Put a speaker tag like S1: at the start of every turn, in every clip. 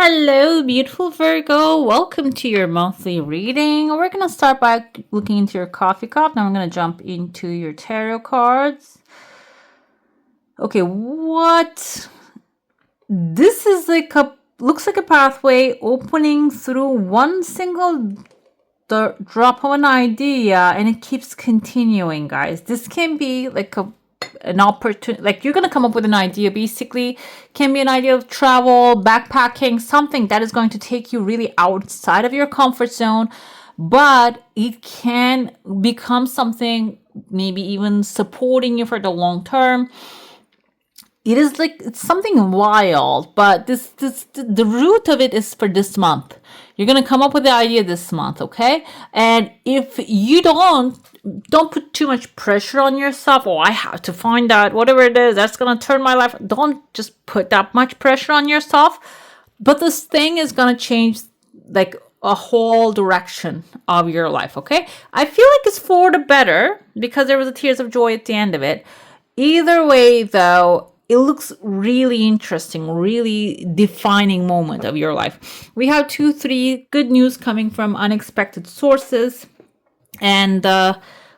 S1: Hello, beautiful Virgo. Welcome to your monthly reading. We're going to start by looking into your coffee cup. Now I'm going to jump into your tarot cards. Okay, what? This is looks like a pathway opening through one single drop of an idea, and it keeps continuing, guys. This can be like an opportunity, like you're going to come up with an idea, basically can be an idea of travel, backpacking, something that is going to take you really outside of your comfort zone, but it can become something maybe even supporting you for the long term. It is like it's something wild, but the root of it is for this month. You're gonna come up with the idea this month, okay? And if you don't put too much pressure on yourself. Oh, I have to find out whatever it is that's gonna turn my life. Don't just put that much pressure on yourself. But this thing is gonna change like a whole direction of your life, okay? I feel like it's for the better because there was a tears of joy at the end of it. Either way, though, it looks really interesting, really defining moment of your life. We have 3 good news coming from unexpected sources. And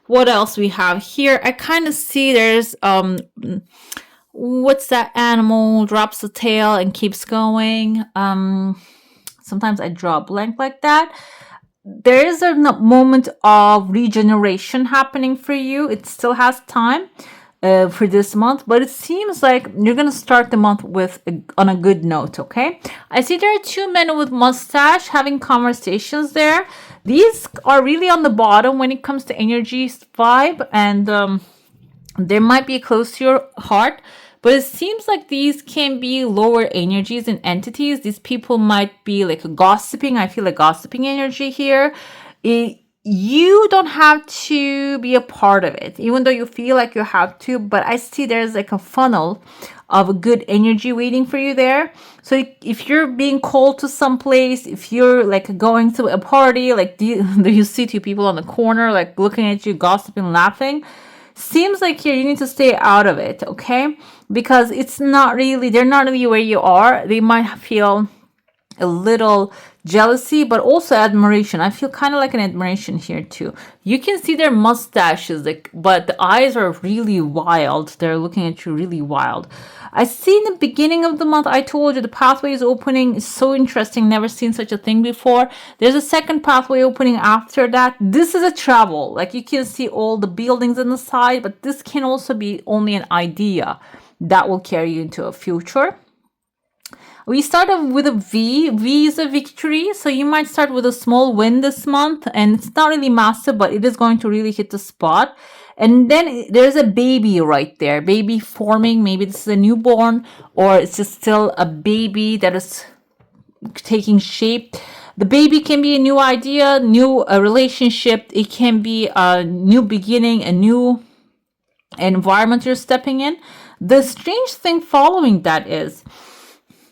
S1: what else we have here? I kind of see there's what's that animal drops the tail and keeps going. Sometimes I draw a blank like that. There is a moment of regeneration happening for you. It still has time for this month, but it seems like you're gonna start the month on a good note. Okay, I see there are 2 men with mustache having conversations there. These are really on the bottom when it comes to energy vibe, and they might be close to your heart, but it seems like these can be lower energies and entities. These people might be like gossiping. I feel like gossiping energy here. You don't have to be a part of it, even though you feel like you have to, but I see there's like a funnel of a good energy waiting for you there. So if you're being called to some place, if you're like going to a party, like you see 2 people on the corner like looking at you, gossiping, laughing, seems like here you need to stay out of it, okay? Because they're not really where you are. They might feel a little jealousy, but also admiration. I feel kind of like an admiration here too. You can see their mustaches, but the eyes are really wild. They're looking at you really wild. I see in the beginning of the month, I told you the pathway is opening. It's so interesting. Never seen such a thing before. There's a second pathway opening after that. This is a travel. Like you can see all the buildings on the side, but this can also be only an idea that will carry you into a future. We start with a V. V is a victory. So you might start with a small win this month, and it's not really massive, but it is going to really hit the spot. And then there's a baby right there, baby forming. Maybe this is a newborn, or it's just still a baby that is taking shape. The baby can be a new idea, new relationship. It can be a new beginning, a new environment you're stepping in. The strange thing following that is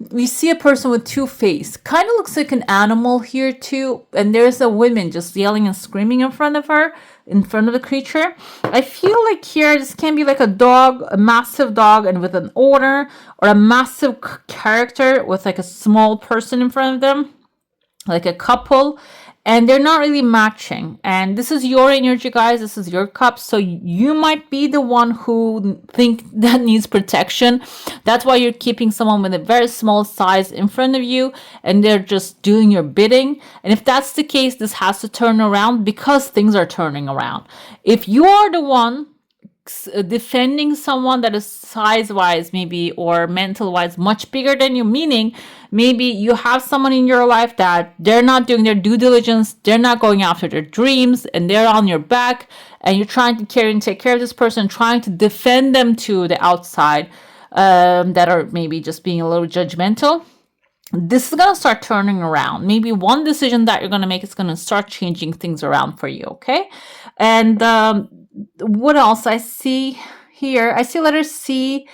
S1: we see a person with 2 faces. Kind of looks like an animal here too. And there's a woman just yelling and screaming in front of her, in front of the creature. I feel like here this can be like a dog, a massive dog and with an owner, or a massive character with like a small person in front of them, like a couple. And they're not really matching. And this is your energy, guys. This is your cup. So you might be the one who think that needs protection. That's why you're keeping someone with a very small size in front of you, and they're just doing your bidding. And if that's the case, this has to turn around because things are turning around. If you are the one defending someone that is size-wise maybe or mental-wise much bigger than you, meaning maybe you have someone in your life that they're not doing their due diligence, they're not going after their dreams, and they're on your back, and you're trying to care and take care of this person, trying to defend them to the outside, that are maybe just being a little judgmental. This is going to start turning around. Maybe one decision that you're going to make is going to start changing things around for you, okay? And what else I see here? I see letter C.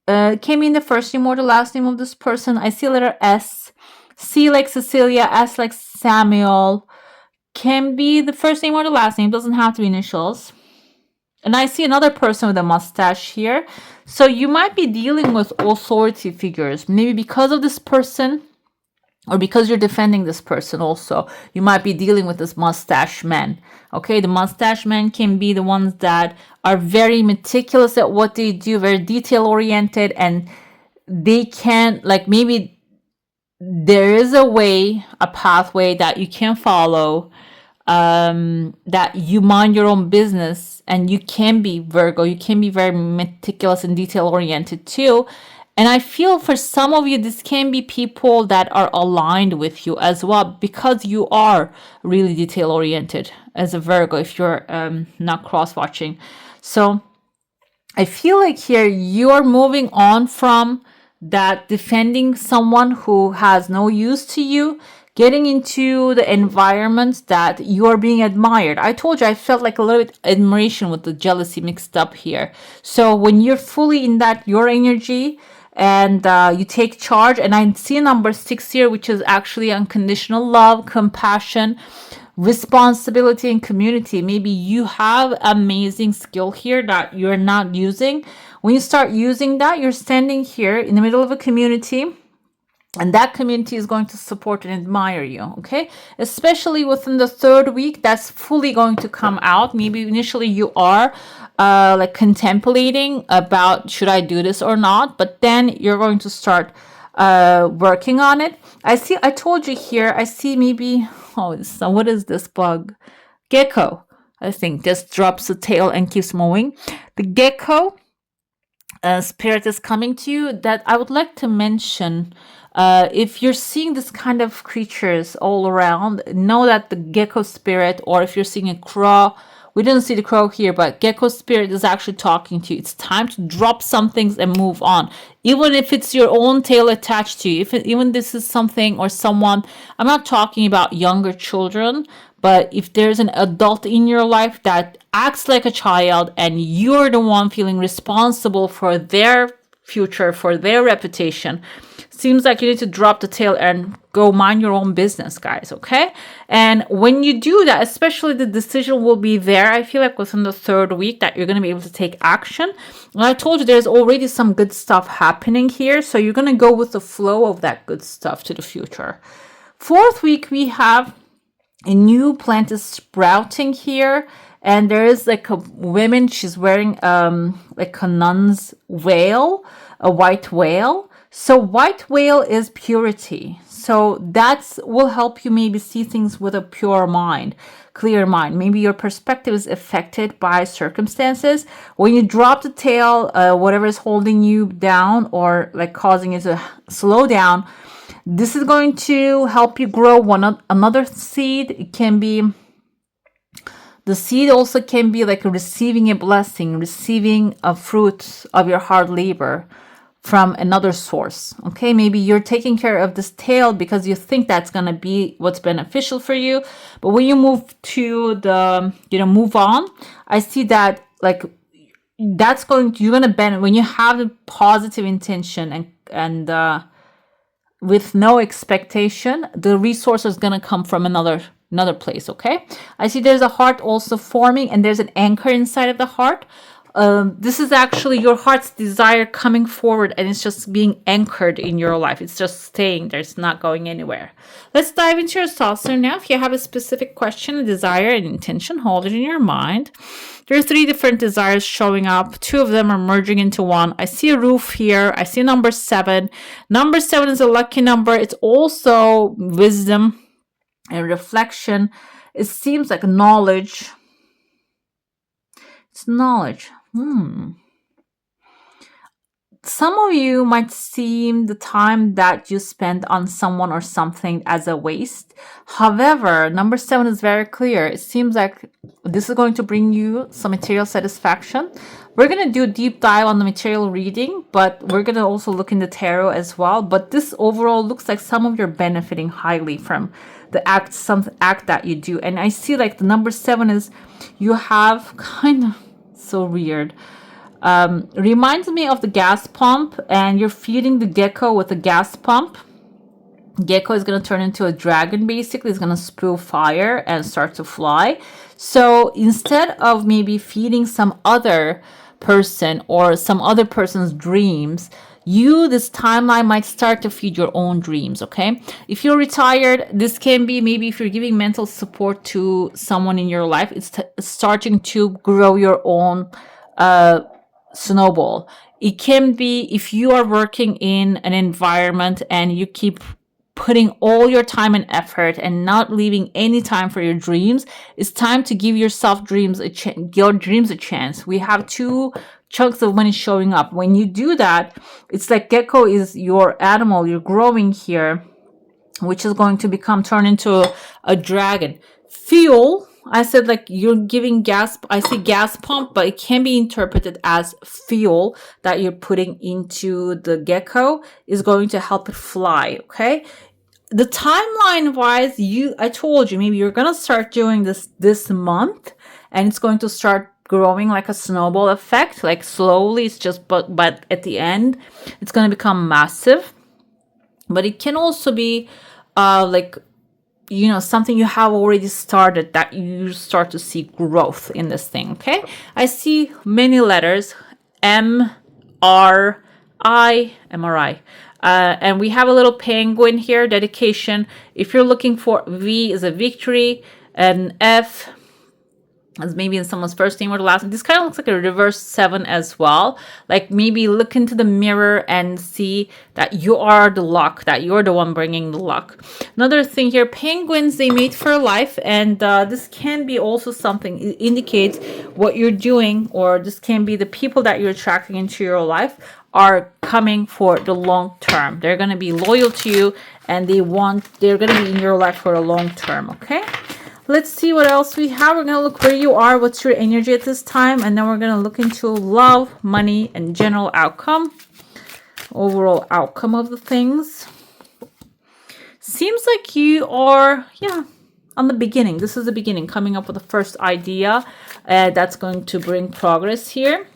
S1: Came in the first name or the last name of this person. I see letter S. C like Cecilia, S like Samuel. Can be the first name or the last name. Doesn't have to be initials. And I see another person with a mustache here. So you might be dealing with authority figures. Maybe because of this person, or because you're defending this person also, you might be dealing with this mustache man. Okay, the mustache men can be the ones that are very meticulous at what they do, very detail oriented, and they can, like, maybe there is a way, a pathway that you can follow, that you mind your own business, and you can be Virgo, you can be very meticulous and detail oriented too. And I feel for some of you, this can be people that are aligned with you as well, because you are really detail oriented as a Virgo, if you're not cross watching. So I feel like here you are moving on from that, defending someone who has no use to you, getting into the environment that you are being admired. I told you I felt like a little bit admiration with the jealousy mixed up here. So when you're fully in that, your energy, and you take charge, and I see number 6 here, which is actually unconditional love, compassion, responsibility, and community. Maybe you have amazing skill here that you're not using. When you start using that, you're standing here in the middle of a community, and that community is going to support and admire you, okay? Especially within the 3rd week, that's fully going to come out. Maybe initially you are like contemplating about, should I do this or not? But then you're going to start working on it. I told you here, I see maybe, so what is this bug? Gecko, I think, just drops the tail and keeps moving. The gecko spirit is coming to you, that I would like to mention. If you're seeing this kind of creatures all around, know that the gecko spirit, or if you're seeing a crow, we didn't see the crow here, but gecko spirit is actually talking to you. It's time to drop some things and move on. Even if it's your own tail attached to you, even this is something or someone, I'm not talking about younger children, but if there's an adult in your life that acts like a child and you're the one feeling responsible for their future, for their reputation, seems like you need to drop the tail and go mind your own business, guys, okay? And when you do that, especially the decision will be there, I feel like within the 3rd week, that you're going to be able to take action. And I told you there's already some good stuff happening here, so you're going to go with the flow of that good stuff to the future. 4th week, we have a new plant is sprouting here, and there is like a woman, she's wearing like a nun's veil, a white veil. So white veil is purity. So that will help you maybe see things with a pure mind, clear mind. Maybe your perspective is affected by circumstances. When you drop the tail, whatever is holding you down or like causing you to slow down, this is going to help you grow another seed. It can be, the seed also can be like receiving a blessing, receiving a fruit of your hard labor from another source. Okay, maybe you're taking care of this tail because you think that's going to be what's beneficial for you, but when you move to the, move on, I see that like that's you're going to benefit when you have a positive intention and with no expectation. The resource is going to come from another place. Okay, I see there's a heart also forming, and there's an anchor inside of the heart. This is actually your heart's desire coming forward, and it's just being anchored in your life. It's just staying there. It's not going anywhere. Let's dive into your soul sign now. If you have a specific question, a desire, an intention, hold it in your mind. There are 3 different desires showing up. 2 of them are merging into one. I see a roof here. I see number 7. Number 7 is a lucky number. It's also wisdom and reflection. It seems like knowledge. It's knowledge. Some of you might seem the time that you spend on someone or something as a waste. However, number 7 is very clear. It seems like this is going to bring you some material satisfaction. We're going to do a deep dive on the material reading, but we're going to also look in the tarot as well. But this overall looks like some of you are benefiting highly from the some act that you do. And I see like the number 7 is you have kind of, so weird. Reminds me of the gas pump, and you're feeding the gecko with a gas pump. Gecko is going to turn into a dragon, basically. It's going to spew fire and start to fly. So instead of maybe feeding some other person or some other person's dreams, this timeline might start to feed your own dreams. Okay, if you're retired, this can be maybe if you're giving mental support to someone in your life, it's starting to grow your own snowball. It can be if you are working in an environment and you keep putting all your time and effort and not leaving any time for your dreams. It's time to give yourself your dreams a chance. We have two chunks of money showing up. When you do that, it's like gecko is your animal you're growing here, which is going to turn into a dragon. Fuel, I said like you're giving gas. I say gas pump, but it can be interpreted as fuel that you're putting into the gecko is going to help it fly. Okay. The timeline wise, I told you maybe you're gonna start doing this month, and it's going to start growing like a snowball effect, like slowly. It's just but at the end, it's gonna become massive. But it can also be like something you have already started that you start to see growth in this thing. Okay, I see many letters, MRI. And we have a little penguin here, dedication. If you're looking for V is a victory, and F as maybe in someone's first name or the last name. This kind of looks like a reverse 7 as well. Like maybe look into the mirror and see that you are the luck, that you're the one bringing the luck. Another thing here, penguins, they mate for life. And this can be also something, it indicates what you're doing, or this can be the people that you're attracting into your life are coming for the long term. They're going to be loyal to you, and they're going to be in your life for a long term, okay? Let's see what else we have. We're going to look where you are, what's your energy at this time, and then we're going to look into love, money, and general outcome, overall outcome of the things. Seems like you are, on the beginning. This is the beginning, coming up with the first idea that's going to bring progress here.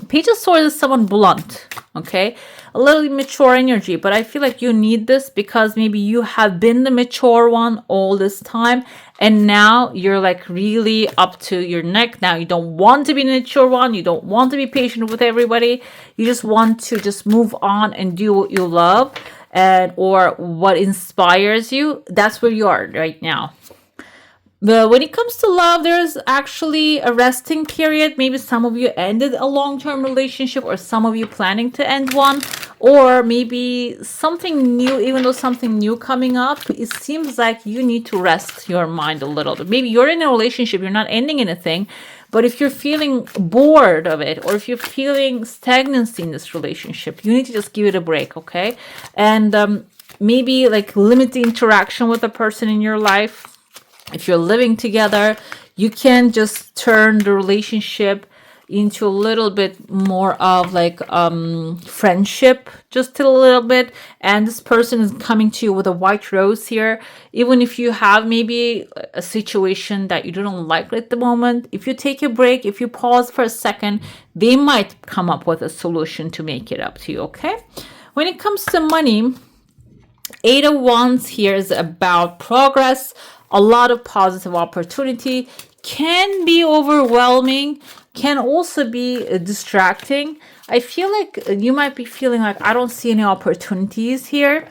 S1: Page of Swords is someone blunt, okay? A little mature energy, but I feel like you need this because maybe you have been the mature one all this time, and now you're like really up to your neck. Now you don't want to be the mature one. You don't want to be patient with everybody. You just want to just move on and do what you love or what inspires you. That's where you are right now. But when it comes to love, there's actually a resting period. Maybe some of you ended a long-term relationship, or some of you planning to end one, or maybe something new. Even though something new coming up, it seems like you need to rest your mind a little bit. Maybe you're in a relationship, you're not ending anything, but if you're feeling bored of it, or if you're feeling stagnancy in this relationship, you need to just give it a break, okay? And maybe like limit the interaction with the person in your life. If you're living together, you can just turn the relationship into a little bit more of like friendship, just a little bit. And this person is coming to you with a white rose here. Even if you have maybe a situation that you don't like at the moment, if you take a break, if you pause for a second, they might come up with a solution to make it up to you, okay? When it comes to money, 8 of Wands here is about progress. A lot of positive opportunity, can be overwhelming, can also be distracting. I feel like you might be feeling like I don't see any opportunities here.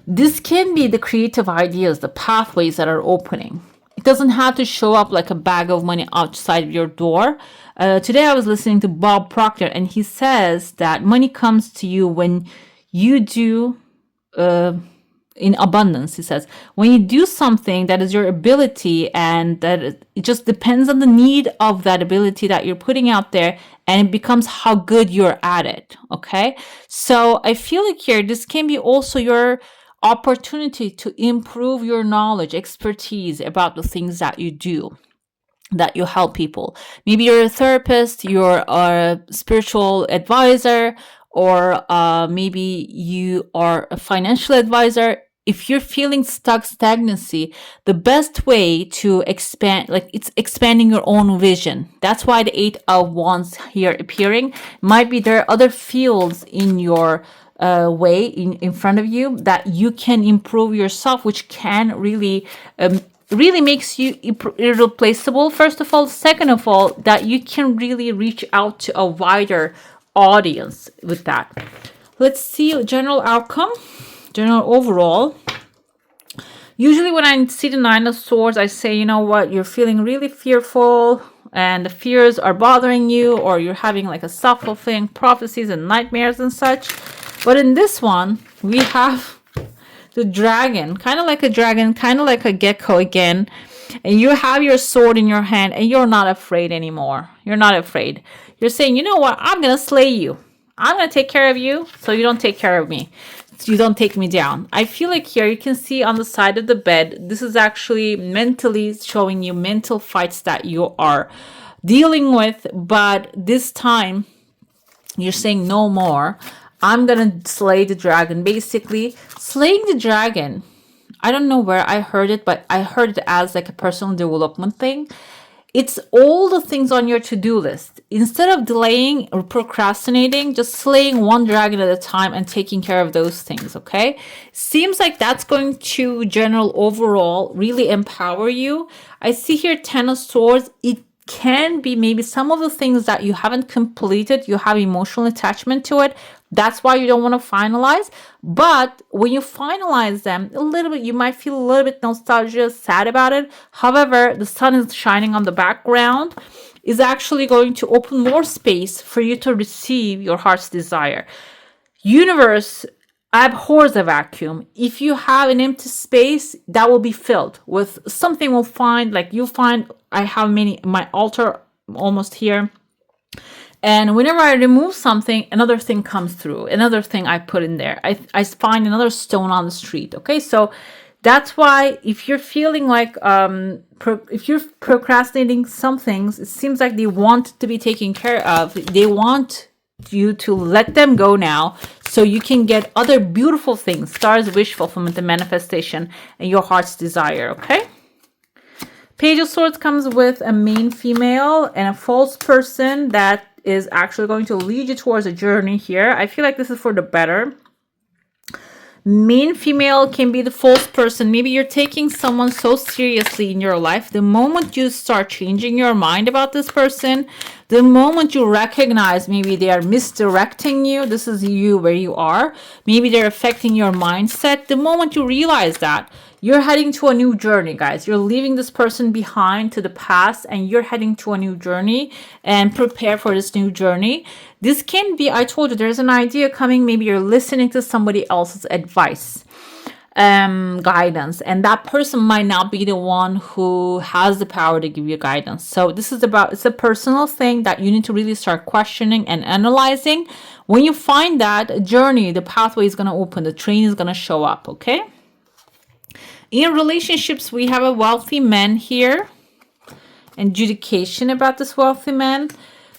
S1: This can be the creative ideas, the pathways that are opening. It doesn't have to show up like a bag of money outside of your door. Today I was listening to Bob Proctor, and he says that money comes to you when you do in abundance. He says when you do something that is your ability, and that it just depends on the need of that ability that you're putting out there, and it becomes how good you're at it, okay? So I feel like here this can be also your opportunity to improve your knowledge, expertise about the things that you do, that you help people. Maybe you're a therapist, you're a spiritual advisor, or maybe you are a financial advisor. If you're feeling stagnancy, the best way to expand, like it's expanding your own vision. That's why the 8 of Wands here appearing. Might be there are other fields in your way in front of you that you can improve yourself, which can really makes you irreplaceable, first of all. Second of all, that you can really reach out to a wider audience with that. Let's see general outcome, general overall. Usually when I see the Nine of Swords, I say, you know what, you're feeling really fearful and the fears are bothering you, or you're having like a self-fulfilling prophecies and nightmares and such. But in this one, we have the dragon, kind of like a dragon, kind of like a gecko again. And you have your sword in your hand and you're not afraid anymore. You're not afraid. You're saying, you know what, I'm going to slay you. I'm going to take care of you so you don't take care of me. You don't take me down. I feel like here you can see on the side of the bed, this is actually mentally showing you mental fights that you are dealing with, but this time you're saying no more. I'm gonna slay the dragon. Basically, slaying the dragon, I don't know where I heard it, but I heard it as like a personal development thing. It's all the things on your to-do list. Instead of delaying or procrastinating, just slaying one dragon at a time and taking care of those things, okay? Seems like that's going to, general overall, really empower you. I see here 10 of Swords. It can be maybe some of the things that you haven't completed, you have emotional attachment to it. That's why you don't want to finalize. But when you finalize them, a little bit, you might feel a little bit nostalgia, sad about it. However, the sun is shining on the background, is actually going to open more space for you to receive your heart's desire. Universe abhors a vacuum. If you have an empty space, that will be filled with something. Will find, like you find, I have my altar almost here. And whenever I remove something, another thing comes through, another thing I put in there. I find another stone on the street. Okay, so that's why if you're feeling like, if you're procrastinating some things, it seems like they want to be taken care of. They want you to let them go now so you can get other beautiful things, stars, wish fulfillment, and manifestation, and your heart's desire, okay? Page of Swords comes with a main female and a false person that is actually going to lead you towards a journey here. I feel like this is for the better. Main female can be the false person. Maybe you're taking someone so seriously in your life. The moment you start changing your mind about this person, the moment you recognize maybe they are misdirecting you, this is you where you are, maybe they're affecting your mindset, the moment you realize that, you're heading to a new journey, guys. You're leaving this person behind to the past and you're heading to a new journey, and prepare for this new journey. This can be, I told you, there's an idea coming. Maybe you're listening to somebody else's advice, guidance, and that person might not be the one who has the power to give you guidance. So this is about, it's a personal thing that you need to really start questioning and analyzing. When you find that journey, the pathway is going to open, the train is going to show up, okay? In relationships, we have a wealthy man here. Adjudication about this wealthy man.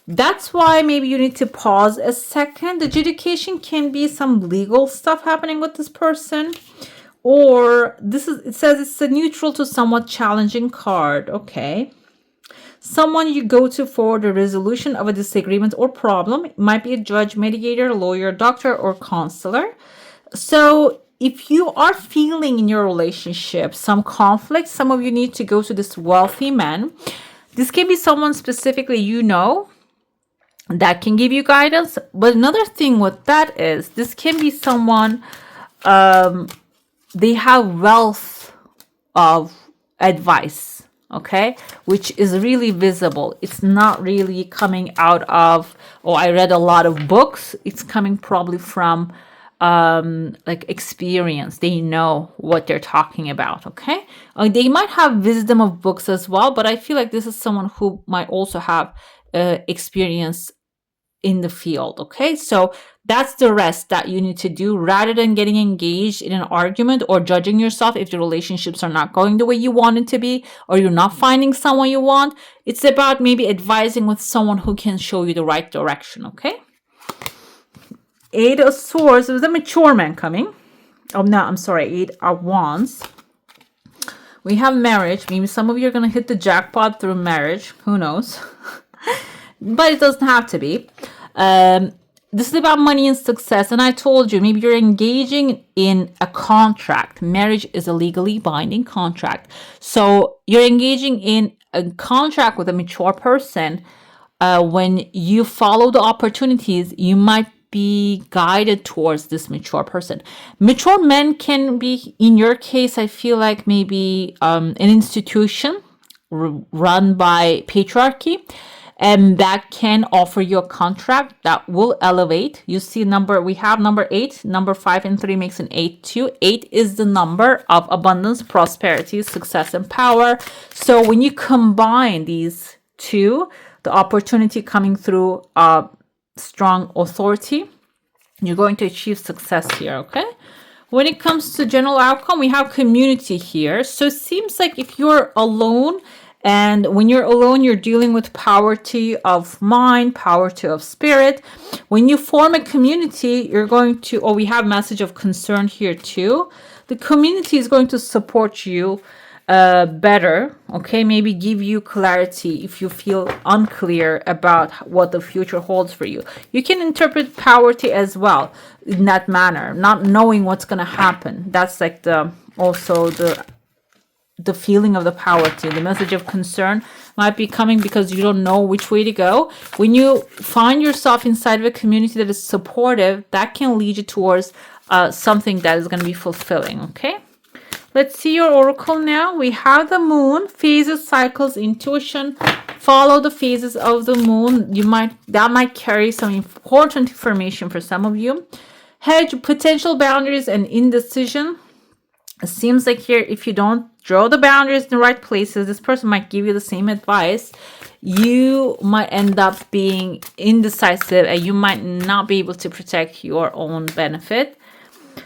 S1: That's why maybe you need to pause a second. Adjudication can be some legal stuff happening with this person. Or this is, it says it's a neutral to somewhat challenging card. Okay. Someone you go to for the resolution of a disagreement or problem. It might be a judge, mediator, lawyer, doctor, or counselor. So if you are feeling in your relationship some conflict, some of you need to go to this wealthy man. This can be someone specifically you know that can give you guidance. But another thing with that is, this can be someone, they have wealth of advice, okay, which is really visible. It's not really coming out of, oh, I read a lot of books. It's coming probably from like experience. They know what they're talking about, okay? They might have wisdom of books as well, but I feel like this is someone who might also have experience in the field, okay? So that's the rest that you need to do, rather than getting engaged in an argument or judging yourself if the relationships are not going the way you want it to be, or you're not finding someone you want. It's about maybe advising with someone who can show you the right direction, okay? Eight of Swords, it was a mature man coming. Oh, no, I'm sorry, Eight of Wands. We have marriage. Maybe some of you are going to hit the jackpot through marriage. Who knows? But it doesn't have to be. This is about money and success. And I told you, maybe you're engaging in a contract. Marriage is a legally binding contract. So you're engaging in a contract with a mature person. when you follow the opportunities, you might be guided towards this mature person. Mature men can be, in your case, I feel like maybe an institution run by patriarchy, and that can offer you a contract that will elevate. You see, we have number 8, number 5 and 3 makes an 8 too. 8 is the number of abundance, prosperity, success, and power. So when you combine these two, the opportunity coming through strong authority, you're going to achieve success here. Okay, when it comes to general outcome, we have community here. So it seems like if you're alone, and when you're alone, you're dealing with poverty of mind, poverty of spirit. When you form a community, you're going to, we have message of concern here too. The community is going to support you better, okay? Maybe give you clarity if you feel unclear about what the future holds for you. You can interpret poverty as well in that manner, not knowing what's going to happen. That's like the feeling of the poverty. The message of concern might be coming because you don't know which way to go. When you find yourself inside of a community that is supportive, that can lead you towards something that is going to be fulfilling, okay? Let's see your oracle now. We have the moon, phases, cycles, intuition. Follow the phases of the moon. That might carry some important information for some of you. Hedge, potential boundaries, and indecision. It seems like here, if you don't draw the boundaries in the right places, this person might give you the same advice. You might end up being indecisive and you might not be able to protect your own benefit.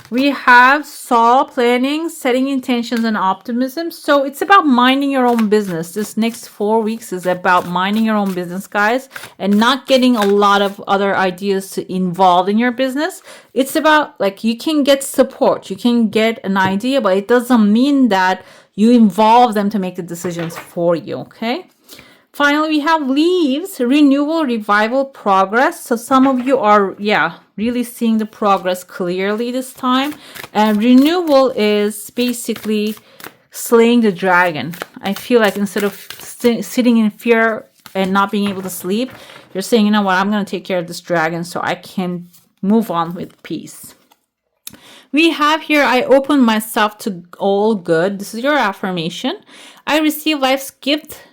S1: We have Saw, planning, setting intentions, and optimism. So it's about minding your own business. This next 4 weeks is about minding your own business, guys, and not getting a lot of other ideas involved in your business. It's about, like, you can get support, you can get an idea, but it doesn't mean that you involve them to make the decisions for you, okay? Finally, we have leaves, renewal, revival, progress. So some of you are, really seeing the progress clearly this time. And renewal is basically slaying the dragon. I feel like instead of sitting in fear and not being able to sleep, you're saying, you know what, I'm going to take care of this dragon so I can move on with peace. We have here, I open myself to all good. This is your affirmation. I receive life's gifts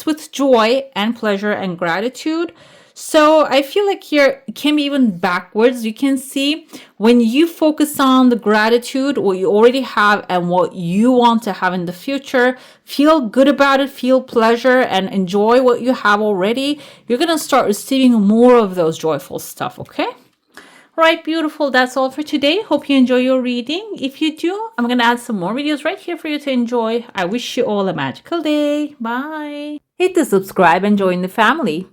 S1: with joy and pleasure and gratitude. So I feel like here it can be even backwards. You can see when you focus on the gratitude, what you already have and what you want to have in the future, feel good about it, feel pleasure and enjoy what you have already. You're going to start receiving more of those joyful stuff, okay? Right, beautiful. That's all for today. Hope you enjoy your reading. If you do, I'm going to add some more videos right here for you to enjoy. I wish you all a magical day. Bye. Hit the subscribe and join the family.